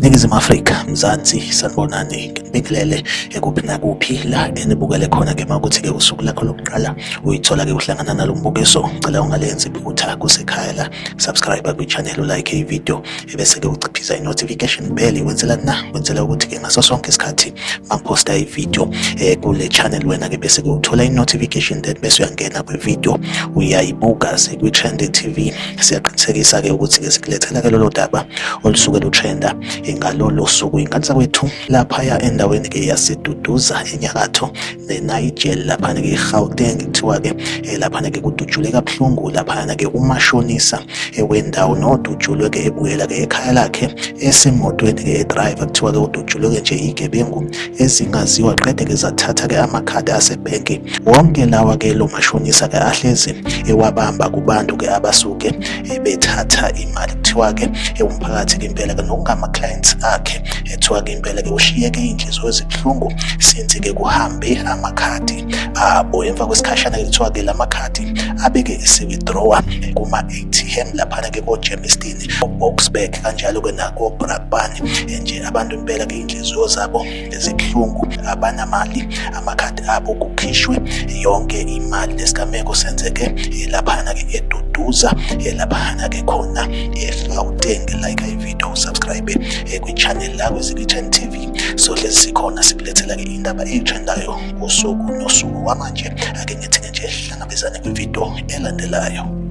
Ningizimu Afrika, Mzansi, sanibonani, nginibingelele ekuphi nakuphi la enibukele khona-ke mawukuthi-ke usuku lakho lokuqala uyithola-ke uhlangana nalo mbukiso. Ngicela ungalenzi iphutha kusekhaya la, subscribe kwi-channel, ulike ivideo, ebese-ke uciphiza i-notification bell. Wenzela ukuthi-ke ngaso sonke isikhathi mangiphosta ivideo kule channel wena-ke bese-ke uthola i-notification, then bese uyangena kwivideo uyayibuka sekwi-Trend TV. Siyaqinisekisa-ke ukuthi-ke sikulethela-ke lolo daba olusuke lutrenda ngalolo suku. Inkansa kwethu laphaya endaweni-ke yaseDuduza enyakatho neNigel, laphana-ke eGauteng, kuthiwa-ke laphana-ke kudutshule kabuhlungu laphana-ke umashonisa wendawo nodutshulwe-ke ebuyela-ke ekhaya lakhe esemotweni-ke edriver. Kuthiwa-ke udutshulwe-ke nje igebengu ezingaziwa, qede-ke zathatha-ke amakhadi asebhenki wonke lawa-ke lo mashonisa-ke ahlezi ewabamba kubantu-ke abasuke bethatha imali. Kuthiwa-ke umphakathi-ke impela-ke nokungama-clients akhe ethiwa-ke impela-ke ushiyeke iy'nhliziyo ezibuhlungu since-ke kuhambe amakhadi abo. Emva kwesikhashana-ke kuthiwa-ke la makhadi abeke ese-withdrawa kuma-ATM laphana-ke ko-Germiston, ko-Boksburg, kanjalo-ke nako-Brakpan. Nje abantu impela-ke iy'nhliziyo zabo zibuhlungu, abanamali, amakhadi abo kukhishwe yonke imali. Lesigameko senzeke laphana-ke eDuduza, laphana-ke khona eGauteng. Like ivideo, subscribe kwi-channel la kwi-Trend TV. Sohlezi sikhona sikulethela-ke indaba eyitrendayo usuku nosuku. Wamanje ake ngithi-ke nje hlangabezane kwivideo elandelayo.